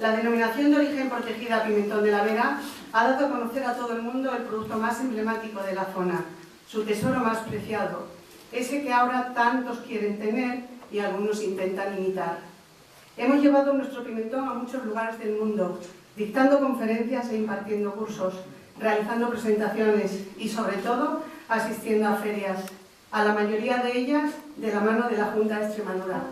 La denominación de origen protegida Pimentón de la Vera ha dado a conocer a todo el mundo el producto más emblemático de la zona, su tesoro más preciado, ese que ahora tantos quieren tener y algunos intentan imitar. Hemos llevado nuestro pimentón a muchos lugares del mundo, dictando conferencias e impartiendo cursos, realizando presentaciones y, sobre todo, asistiendo a ferias, a la mayoría de ellas de la mano de la Junta de Extremadura.